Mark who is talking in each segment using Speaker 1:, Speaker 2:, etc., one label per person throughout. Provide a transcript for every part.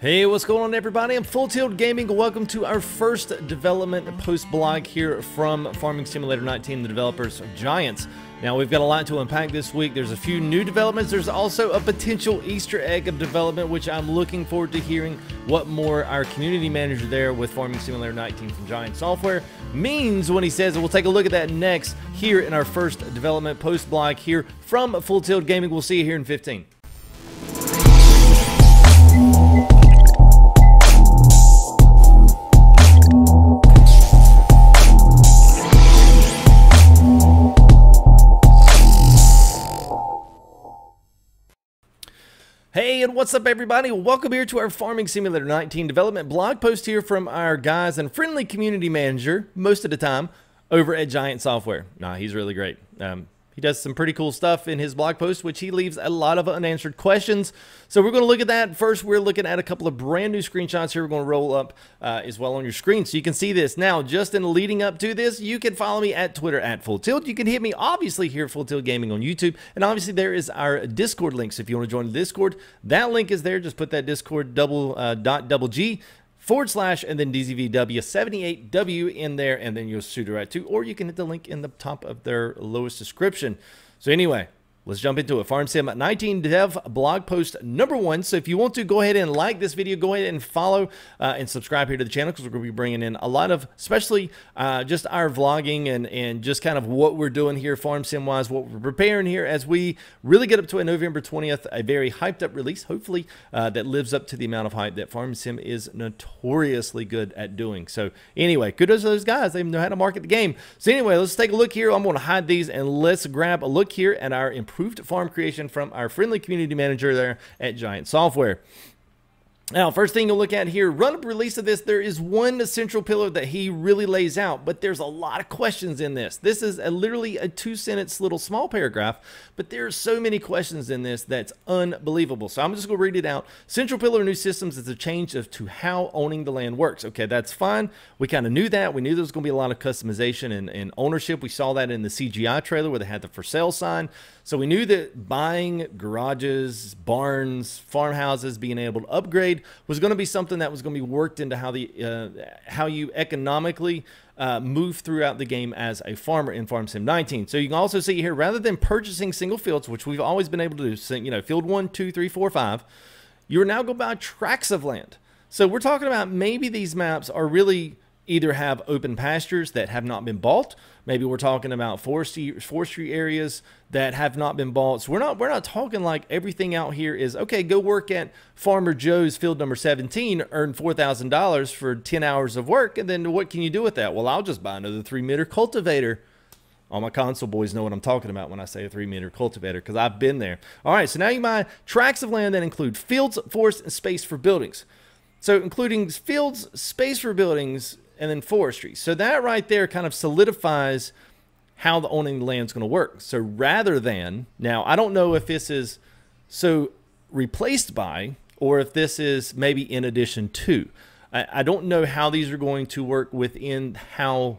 Speaker 1: Hey, what's going on, everybody? I'm Full Tilt Gaming. Welcome to our first development post blog here from Farming Simulator 19, the developers of Giants. Now, we've got a lot to unpack this week. There's a few new developments. There's also a potential Easter egg of development, which I'm looking forward to hearing what more our community manager there with Farming Simulator 19 from Giant Software means when he says it. We'll take a look at that next here in our first development post blog here from Full Tilt Gaming. We'll see you here in 15. Hey, and what's up, everybody? Welcome here to our Farming Simulator 19 development blog post here from our guys and friendly community manager, most of the time, over at Giant Software. Nah, he's really great. He does some pretty cool stuff in his blog post, which he leaves a lot of unanswered questions. So we're going to look at that. First, we're looking at a couple of brand new screenshots here we're going to roll up as well on your screen so you can see this. Now, just in leading up to this, you can follow me at Twitter at Full Tilt. You can hit me, obviously, here at Full Tilt Gaming on YouTube. And obviously, there is our Discord link. So if you want to join the Discord, that link is there. Just put that Discord .G/ and then DZVW78W in there, and then you'll shoot it right to, or you can hit the link in the top of their lowest description. So anyway, let's jump into it. Farm Sim 19 Dev blog post number 1. So if you want to go ahead and like this video, go ahead and follow and subscribe here to the channel, because we're going to be bringing in a lot of, especially just our vlogging and just kind of what we're doing here Farm Sim wise, what we're preparing here as we really get up to a November 20th, a very hyped up release, hopefully that lives up to the amount of hype that Farm Sim is notoriously good at doing. So anyway, kudos to those guys. They know how to market the game. So anyway, let's take a look here. I'm going to hide these and let's grab a look here at our improved farm creation from our friendly community manager there at Giant Software. Now, first thing you'll look at here, run-up release of this, there is one central pillar that he really lays out, but there's a lot of questions in this. This is literally a 2-sentence little small paragraph, but there are so many questions in this that's unbelievable. So I'm just going to read it out. Central pillar new systems is a change to how owning the land works. Okay, that's fine. We kind of knew that. We knew there was going to be a lot of customization and ownership. We saw that in the CGI trailer where they had the for sale sign. So we knew that buying garages, barns, farmhouses, being able to upgrade was going to be something that was going to be worked into how you economically move throughout the game as a farmer in Farm Sim 19. So you can also see here, rather than purchasing single fields, which we've always been able to do, so, you know, field 1, 2, 3, 4, 5, you're now going to buy tracts of land. So we're talking about maybe these maps are really either have open pastures that have not been bought. Maybe we're talking about forestry areas that have not been bought. So we're not talking like everything out here is, okay, go work at Farmer Joe's field number 17, earn $4,000 for 10 hours of work, and then what can you do with that? Well, I'll just buy another 3-meter cultivator. All my console boys know what I'm talking about when I say a 3-meter cultivator, because I've been there. All right, so now you buy tracts of land that include fields, forests, and space for buildings. So including fields, space for buildings, and then forestry. So that right there kind of solidifies how the owning the land is going to work. So rather than, now I don't know if this is so replaced by, or if this is maybe in addition to. I don't know how these are going to work within how,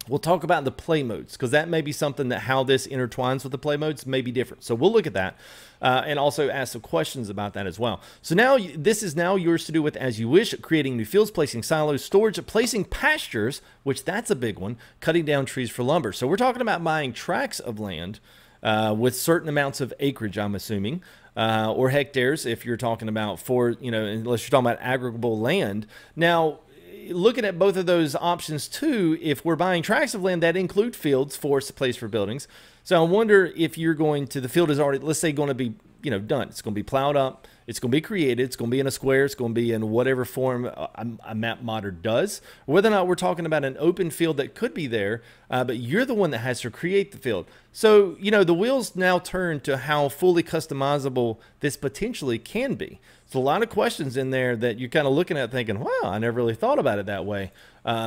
Speaker 1: we'll talk about the play modes, because that may be something that how this intertwines with the play modes may be different. So we'll look at that and also ask some questions about that as well. So now this is now yours to do with as you wish, creating new fields, placing silos, storage, placing pastures, which that's a big one, cutting down trees for lumber. So we're talking about buying tracts of land with certain amounts of acreage, I'm assuming, or hectares if you're talking about unless you're talking about arable land. Now, looking at both of those options too, if we're buying tracts of land that include fields, forests, place for buildings. So I wonder if you're going to, the field is already, let's say, going to be, done. It's going to be plowed up. It's going to be created. It's going to be in a square. It's going to be in whatever form a map modder does. Whether or not we're talking about an open field that could be there, but you're the one that has to create the field. So, the wheels now turn to how fully customizable this potentially can be. So a lot of questions in there that you're kind of looking at thinking, wow, I never really thought about it that way.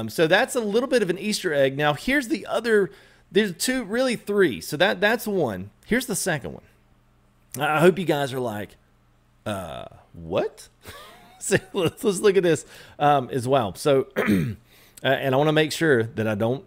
Speaker 1: So that's a little bit of an Easter egg. Now, here's the other, there's two, really three. So that's one. Here's the second one. I hope you guys are like, what? So let's look at this as well. So, and I want to make sure that I don't.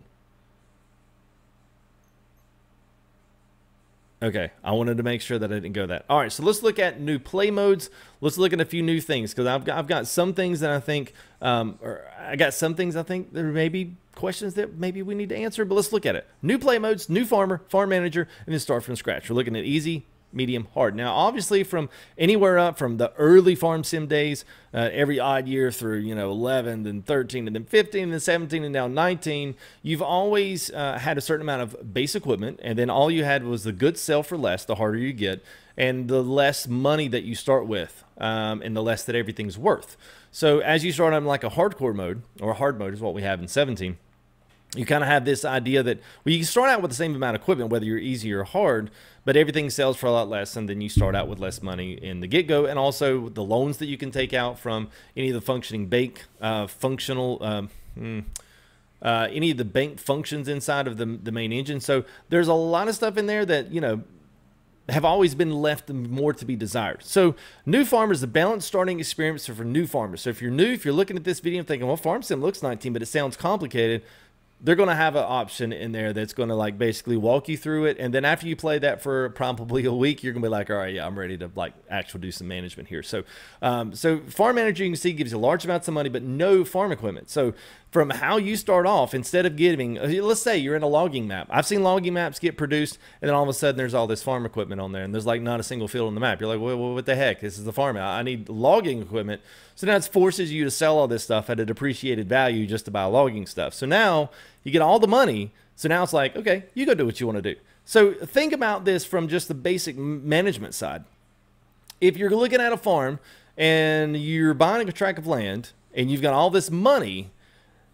Speaker 1: Okay, I wanted to make sure that I didn't go that. All right, so let's look at new play modes. Let's look at a few new things because I've got some things that I think, or I got some things I think there may be questions that maybe we need to answer, but let's look at it. New play modes, new farmer, farm manager, and then start from scratch. We're looking at easy, medium, hard. Now, obviously, from anywhere up from the early farm sim days, every odd year through 11, then 13, and then 15, and then 17, and now 19, you've always had a certain amount of base equipment, and then all you had was the good sell for less, the harder you get, and the less money that you start with, and the less that everything's worth. So as you start on like a hardcore mode, or a hard mode is what we have in 17, you kind of have this idea that, well, you can start out with the same amount of equipment, whether you're easy or hard, but everything sells for a lot less, and then you start out with less money in the get-go, and also the loans that you can take out from any of the functioning bank, any of the bank functions inside of the main engine. So there's a lot of stuff in there that, have always been left more to be desired. So new farmers, the balanced starting experience for new farmers. So if you're new, if you're looking at this video and thinking, well, Farm Sim looks 19, but it sounds complicated, they're going to have an option in there that's going to like basically walk you through it. And then after you play that for probably a week, you're going to be like, all right, yeah, I'm ready to like actually do some management here. So, so farm manager, you can see, gives you large amounts of money, but no farm equipment. So from how you start off, instead of giving, let's say you're in a logging map. I've seen logging maps get produced, and then all of a sudden there's all this farm equipment on there, and there's like not a single field on the map. You're like, well, what the heck? This is the farm. I need logging equipment. So now it forces you to sell all this stuff at a depreciated value just to buy logging stuff. So now you get all the money. So now it's like, okay, you go do what you want to do. So think about this from just the basic management side. If you're looking at a farm and you're buying a tract of land and you've got all this money,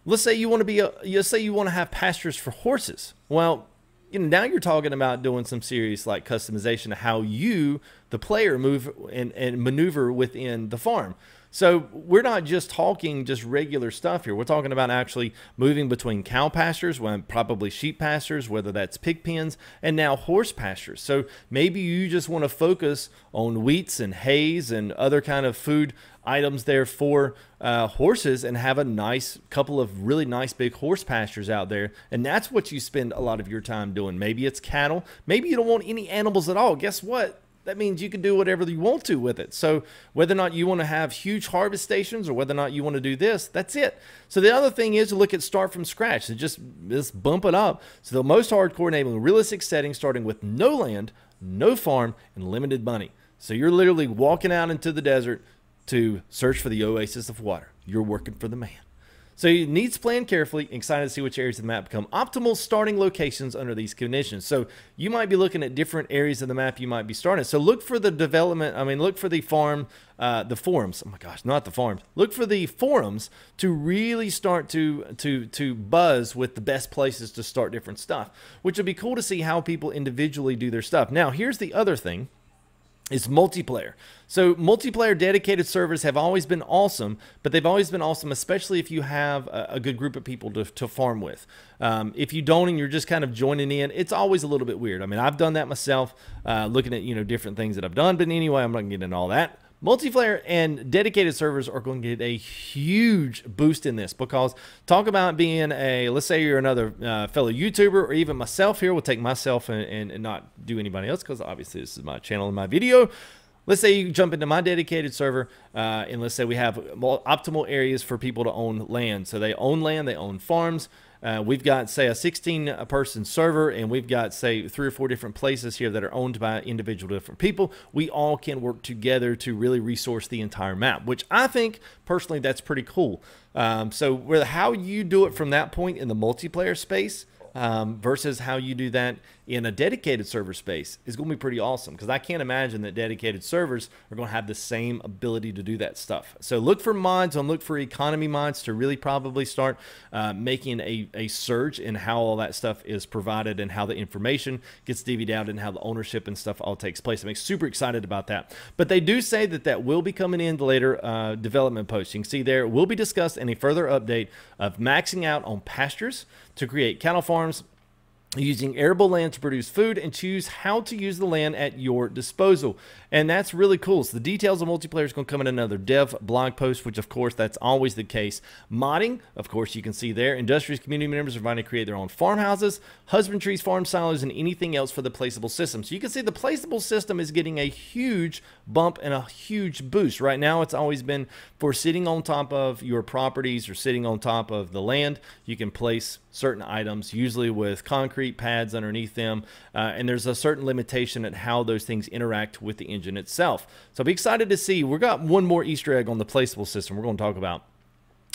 Speaker 1: let's say you want to have pastures for horses. Well, now you're talking about doing some serious like customization of how you, the player, move and maneuver within the farm. So we're not just talking just regular stuff here. We're talking about actually moving between cow pastures, probably sheep pastures, whether that's pig pens, and now horse pastures. So maybe you just want to focus on wheats and hays and other kind of food items there for horses, and have a nice couple of really nice big horse pastures out there. And that's what you spend a lot of your time doing. Maybe it's cattle. Maybe you don't want any animals at all. Guess what? That means you can do whatever you want to with it. So whether or not you want to have huge harvest stations or whether or not you want to do this, that's it. So the other thing is to look at start from scratch and just bump it up. So the most hardcore, enabling realistic settings, starting with no land, no farm, and limited money. So you're literally walking out into the desert to search for the oasis of water. You're working for the man. So you need to plan carefully. Excited to see which areas of the map become optimal starting locations under these conditions. So you might be looking at different areas of the map you might be starting. So look for the development. Look for the farm, the forums. Oh my gosh, not the farms. Look for the forums to really start to buzz with the best places to start different stuff, which would be cool to see how people individually do their stuff. Now, here's the other thing. Is multiplayer. So multiplayer dedicated servers have always been awesome, but they've always been awesome, especially if you have a good group of people to farm with. If you don't and you're just kind of joining in, it's always a little bit weird. I've done that myself, looking at different things that I've done, but anyway, I'm not gonna get into all that. Multiplayer and dedicated servers are going to get a huge boost in this, because talk about being let's say you're another fellow YouTuber, or even myself here. We'll take myself and not do anybody else, because obviously this is my channel and my video. Let's say you jump into my dedicated server, and let's say we have optimal areas for people to own land. So they own land, they own farms. We've got, say, a 16-person server, and we've got, say, 3 or 4 different places here that are owned by individual different people. We all can work together to really resource the entire map, which I think, personally, that's pretty cool. So how you do it from that point in the multiplayer space versus how you do that in a dedicated server space is going to be pretty awesome, because I can't imagine that dedicated servers are going to have the same ability to do that stuff. So look for mods, and look for economy mods to really probably start making a surge in how all that stuff is provided, and how the information gets divvied out, and how the ownership and stuff all takes place. I'm super excited about that. But they do say that will be coming in later development posts. You can see there, will be discussed in a further update of maxing out on pastures to create cattle farms, using arable land to produce food, and choose how to use the land at your disposal. And that's really cool. So the details of multiplayer is going to come in another dev blog post, which of course that's always the case. Modding, of course, you can see there. Industrious community members are invited to create their own farmhouses, husbandries, farm silos, and anything else for the placeable system. So you can see the placeable system is getting a huge bump and a huge boost. Right now it's always been for sitting on top of your properties or sitting on top of the land. You can place certain items, usually with concrete pads underneath them, and there's a certain limitation at how those things interact with the engine itself. So I'll be excited to see. We've got one more Easter egg on the placeable system we're going to talk about.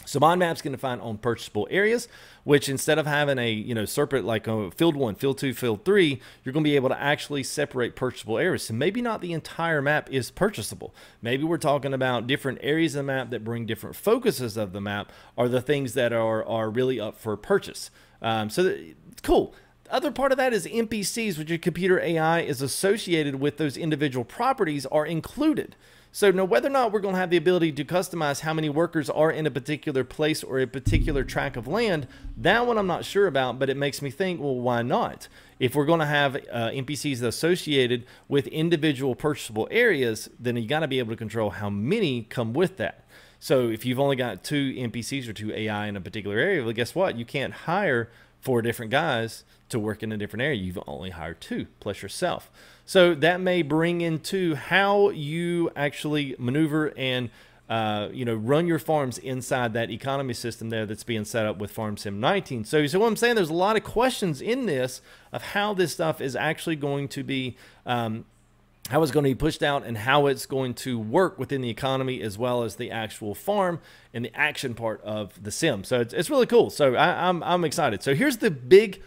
Speaker 1: So Mod Map's going to find on purchasable areas, which instead of having a separate like field 1, field 2, field 3, you're going to be able to actually separate purchasable areas. So maybe not the entire map is purchasable. Maybe we're talking about different areas of the map that bring different focuses of the map are the things that are really up for purchase. It's cool. The other part of that is NPCs, which your computer AI is associated with those individual properties, are included. So now whether or not we're going to have the ability to customize how many workers are in a particular place or a particular tract of land, that one I'm not sure about, but it makes me think, well, why not? If we're going to have NPCs associated with individual purchasable areas, then you got to be able to control how many come with that. So if you've only got 2 NPCs or 2 AI in a particular area, well, guess what? You can't hire 4 different guys to work in a different area. You've only hired 2 plus yourself. So that may bring into how you actually maneuver and run your farms inside that economy system there that's being set up with Farm Sim 19. So what I'm saying, there's a lot of questions in this of how this stuff is actually going to be how it's going to be pushed out and how it's going to work within the economy as well as the actual farm and the action part of the sim. So it's really cool. So I'm excited. So here's the big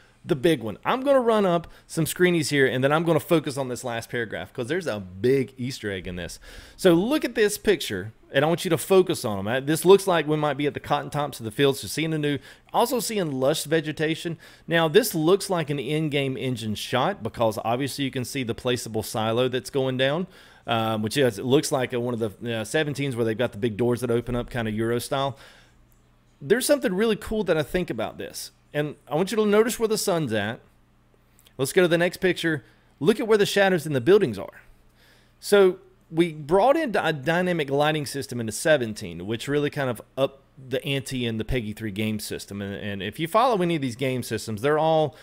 Speaker 1: one. I'm going to run up some screenies here, and then I'm going to focus on this last paragraph because there's a big Easter egg in this. So look at this picture, and I want you to focus on them. This looks like we might be at the cotton tops of the fields, so seeing the new, also seeing lush vegetation. Now, this looks like an in-game engine shot because obviously you can see the placeable silo that's going down, which is, it looks like one of the 17s where they've got the big doors that open up, kind of Euro style. There's something really cool that I think about this. And I want you to notice where the sun's at. Let's go to the next picture. Look at where the shadows in the buildings are. So we brought in a dynamic lighting system into 17, which really kind of upped the ante in the Peggy 3 game system. And if you follow any of these game systems, they're all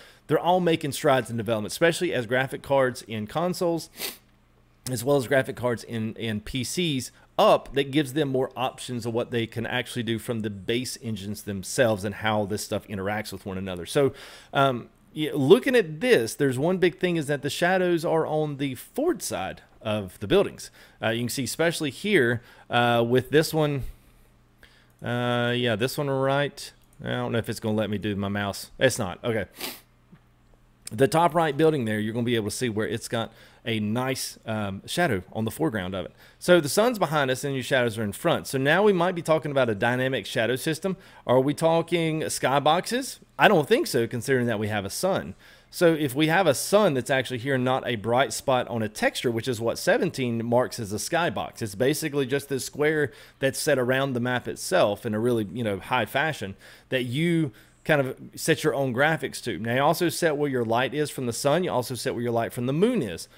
Speaker 1: making strides in development, especially as graphic cards in consoles, as well as graphic cards in PCs up, that gives them more options of what they can actually do from the base engines themselves and how this stuff interacts with one another. So looking at this, there's one big thing is that the shadows are on the forward side of the buildings. You can see especially here with this one. Yeah, this one right. I don't know if it's going to let me do my mouse. It's not. Okay. The top right building there, you're going to be able to see where it's got a nice shadow on the foreground of it. So the sun's behind us and your shadows are in front. So now we might be talking about a dynamic shadow system. Are we talking skyboxes? I don't think so, considering that we have a sun. So if we have a sun that's actually here, not a bright spot on a texture, which is what 17 marks as a skybox. It's basically just this square that's set around the map itself in a really, high fashion that you kind of set your own graphics to. Now you also set where your light is from the sun. You also set where your light from the moon is.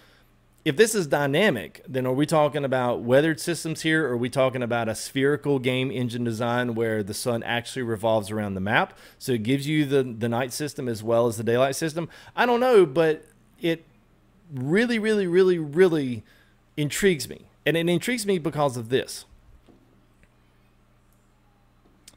Speaker 1: If this is dynamic, then are we talking about weathered systems here? Or are we talking about a spherical game engine design where the sun actually revolves around the map? So it gives you the night system as well as the daylight system. I don't know, but it really, really, really, really intrigues me. And it intrigues me because of this.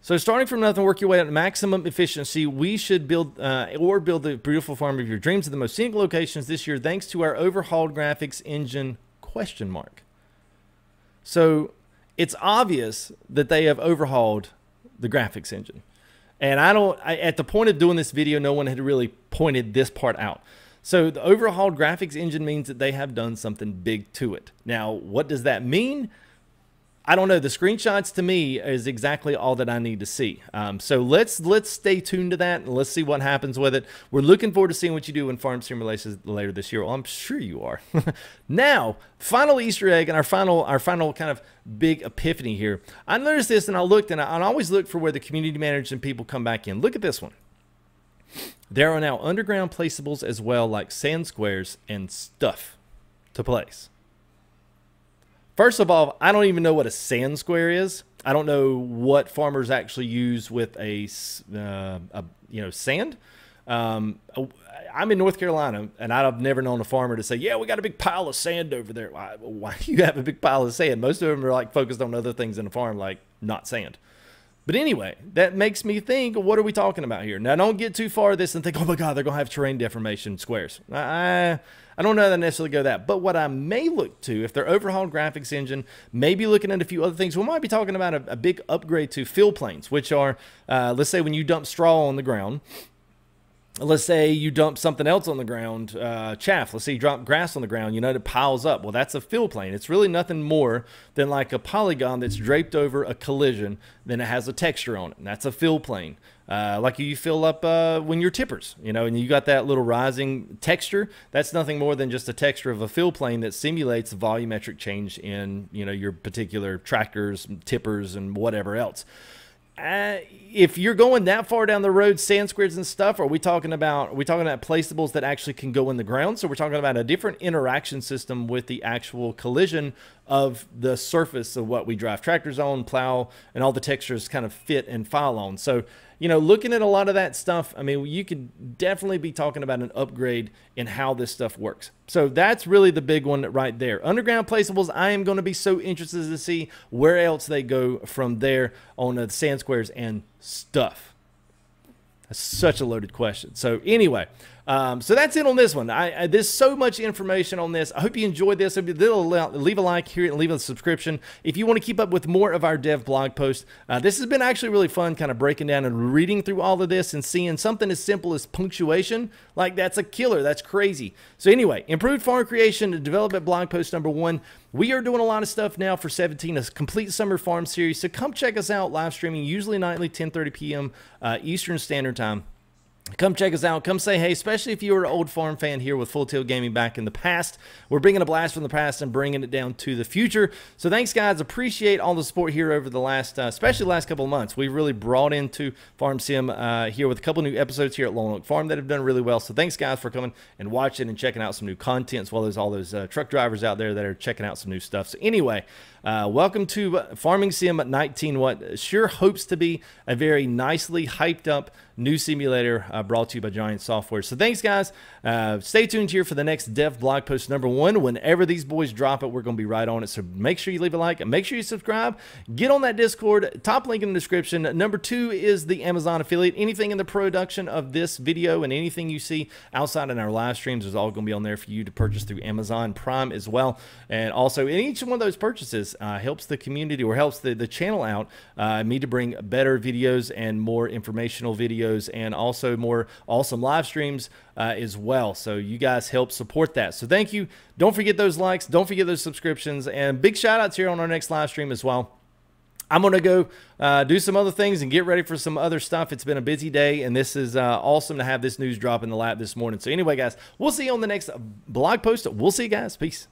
Speaker 1: So starting from nothing, work your way up to maximum efficiency. We should build the beautiful farm of your dreams in the most scenic locations this year, thanks to our overhauled graphics engine ? So it's obvious that they have overhauled the graphics engine. And at the point of doing this video, no one had really pointed this part out. So the overhauled graphics engine means that they have done something big to it. Now, what does that mean? I don't know. The screenshots to me is exactly all that I need to see. So let's stay tuned to that and let's see what happens with it. We're looking forward to seeing what you do in Farm Sim releases later this year. Well, I'm sure you are. Now, final Easter egg and our final kind of big epiphany here. I noticed this and I looked and I always look for where the community managers and people come back in. Look at this one. There are now underground placeables as well, like sand squares and stuff to place. First of all, I don't even know what a sand square is. I don't know what farmers actually use with a sand. I'm in North Carolina, and I've never known a farmer to say, yeah, we got a big pile of sand over there. Why do you have a big pile of sand? Most of them are like focused on other things in the farm, like not sand. But anyway, that makes me think, what are we talking about here? Now, don't get too far of this and think, oh my God, they're going to have terrain deformation squares. I don't know that I necessarily go that. But what I may look to, if they're overhauled graphics engine, maybe looking at a few other things, we might be talking about a big upgrade to fill planes, which are, let's say when you dump straw on the ground, let's say you dump something else on the ground, chaff. Let's say you drop grass on the ground, it piles up. Well, that's a fill plane. It's really nothing more than like a polygon that's draped over a collision, then it has a texture on it. And that's a fill plane. Like you fill up when you're tippers, and you got that little rising texture. That's nothing more than just a texture of a fill plane that simulates volumetric change in, your particular tractors, tippers, and whatever else. If you're going that far down the road, sand squares and stuff, are we talking about placeables that actually can go in the ground? So we're talking about a different interaction system with the actual collision of the surface of what we drive tractors on, plow, and all the textures kind of fit and file on. So, looking at a lot of that stuff, I mean, you could definitely be talking about an upgrade in how this stuff works. So that's really the big one right there. Underground placeables, I am going to be so interested to see where else they go from there on the sand squares and stuff. That's such a loaded question. So anyway, so that's it on this one. There's so much information on this. I hope you enjoyed this. Leave a like here and leave a subscription. If you want to keep up with more of our dev blog posts, this has been actually really fun kind of breaking down and reading through all of this and seeing something as simple as punctuation. Like, that's a killer. That's crazy. So anyway, improved farm creation development blog post number 1. We are doing a lot of stuff now for 17, a complete summer farm series. So come check us out live streaming, usually nightly, 10:30 p.m. Eastern Standard Time. Come check us out. Come say hey, especially if you were an old farm fan here with Full Tilt Gaming back in the past. We're bringing a blast from the past and bringing it down to the future. So thanks, guys. Appreciate all the support here over the last, especially the last couple of months. We've really brought into Farm Sim here with a couple new episodes here at Lone Oak Farm that have done really well. So thanks, guys, for coming and watching and checking out some new content, as well as all those truck drivers out there that are checking out some new stuff. So anyway, welcome to Farming Sim 19. What sure hopes to be a very nicely hyped up new simulator brought to you by Giant Software. So thanks, guys. Stay tuned here for the next dev blog post number 1. Whenever these boys drop it, we're going to be right on it. So make sure you leave a like and make sure you subscribe. Get on that Discord. Top link in the description. Number 2 is the Amazon affiliate. Anything in the production of this video and anything you see outside in our live streams is all going to be on there for you to purchase through Amazon Prime as well. And also, in each one of those purchases helps the community or helps the channel out, me to bring better videos and more informational videos and also more awesome live streams as well. So you guys help support that. So thank you. Don't forget those likes. Don't forget those subscriptions. And big shout outs here on our next live stream as well. I'm going to go do some other things and get ready for some other stuff. It's been a busy day, and this is awesome to have this news drop in the lap this morning. So anyway, guys, we'll see you on the next blog post. We'll see you guys. Peace.